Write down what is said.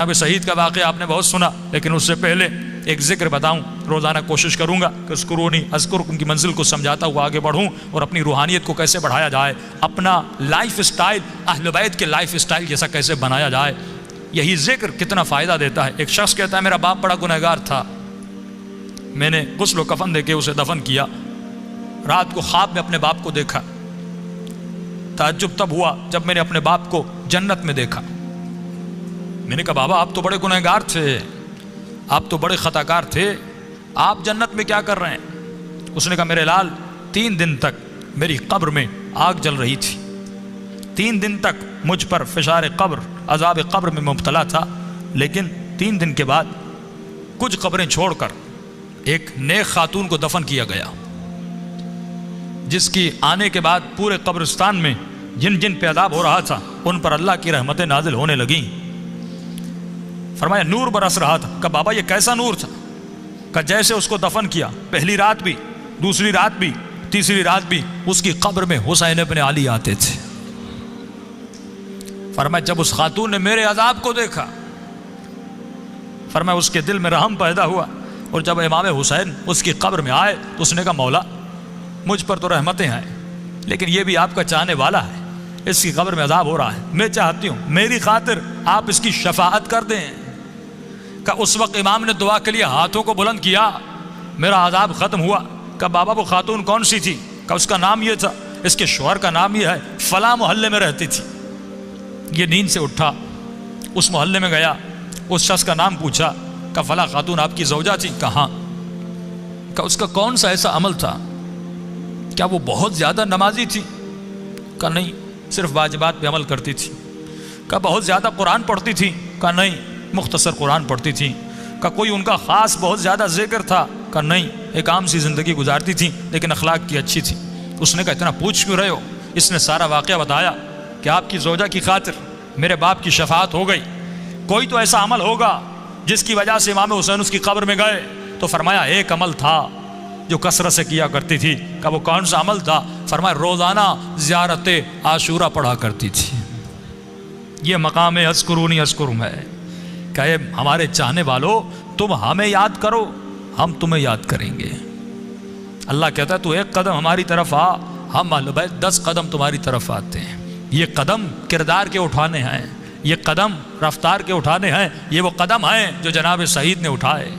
اب شہید کا واقعہ آپ نے بہت سنا، لیکن اس سے پہلے ایک ذکر بتاؤں. روزانہ کوشش کروں گا کہ اذکرونی اذکرکم کی منزل کو سمجھاتا ہوا آگے بڑھوں، اور اپنی روحانیت کو کیسے بڑھایا جائے، اپنا لائف سٹائل اہل بیت کے لائف سٹائل جیسا کیسے بنایا جائے. یہی ذکر کتنا فائدہ دیتا ہے. ایک شخص کہتا ہے میرا باپ بڑا گنہگار تھا، میں نے غسل و کفن دے کے اسے دفن کیا. رات کو خواب میں اپنے باپ کو دیکھا. تعجب تب ہوا جب میں نے اپنے باپ کو جنت میں دیکھا. میں نے کہا بابا آپ تو بڑے گنہگار تھے، آپ تو بڑے خطاکار تھے، آپ جنت میں کیا کر رہے ہیں؟ اس نے کہا میرے لال 3 دن تک میری قبر میں آگ جل رہی تھی، 3 دن تک مجھ پر فشار قبر عذاب قبر میں مبتلا تھا، لیکن 3 دن کے بعد کچھ قبریں چھوڑ کر ایک نیک خاتون کو دفن کیا گیا، جس کی آنے کے بعد پورے قبرستان میں جن جن پہ عذاب ہو رہا تھا ان پر اللہ کی رحمتیں نازل ہونے لگیں. فرمایا نور برس رہا تھا. کہ بابا یہ کیسا نور تھا؟ کہ جیسے اس کو دفن کیا پہلی رات بھی، دوسری رات بھی، تیسری رات بھی اس کی قبر میں حسین ابن علی آتے تھے. فرمایا جب اس خاتون نے میرے عذاب کو دیکھا، فرمایا اس کے دل میں رحم پیدا ہوا، اور جب امام حسین اس کی قبر میں آئے تو اس نے کہا مولا مجھ پر تو رحمتیں ہیں، لیکن یہ بھی آپ کا چاہنے والا ہے، اس کی قبر میں عذاب ہو رہا ہے، میں چاہتی ہوں میری خاطر آپ اس کی شفاعت کر دیں. کہ اس وقت امام نے دعا کے لیے ہاتھوں کو بلند کیا، میرا عذاب ختم ہوا. کہ بابا وہ خاتون کون سی تھی؟ کہ اس کا نام یہ تھا، اس کے شوہر کا نام یہ ہے، فلاں محلے میں رہتی تھی. یہ نیند سے اٹھا، اس محلے میں گیا، اس شخص کا نام پوچھا. کہ فلاں خاتون آپ کی زوجہ تھی؟ کہاں؟ کہ اس کا کون سا ایسا عمل تھا؟ کیا وہ بہت زیادہ نمازی تھی؟ کہ نہیں، صرف واجبات پہ عمل کرتی تھی. کہ بہت زیادہ قرآن پڑھتی تھی؟ کہ نہیں، مختصر قرآن پڑھتی تھی. کہ کوئی ان کا خاص بہت زیادہ ذکر تھا؟ کہ نہیں، ایک عام سی زندگی گزارتی تھی لیکن اخلاق کی اچھی تھی. اس نے کہا اتنا پوچھ کیوں رہے ہو؟ اس نے سارا واقعہ بتایا کہ آپ کی زوجہ کی خاطر میرے باپ کی شفاعت ہو گئی. کوئی تو ایسا عمل ہوگا جس کی وجہ سے امام حسین اس کی قبر میں گئے. تو فرمایا ایک عمل تھا جو کثرت سے کیا کرتی تھی. کہ وہ کون سا عمل تھا؟ فرمایا روزانہ زیارت عاشورہ پڑھا کرتی تھی. یہ مقام اذکرونی اذکرکم ہے کہ ہمارے چاہنے والوں تم ہمیں یاد کرو، ہم تمہیں یاد کریں گے. اللہ کہتا ہے تو 1 قدم ہماری طرف آ، ہم اہل بیت 10 قدم تمہاری طرف آتے ہیں. یہ قدم کردار کے اٹھانے ہیں، یہ قدم رفتار کے اٹھانے ہیں، یہ وہ قدم ہیں جو جناب سعید نے اٹھائے.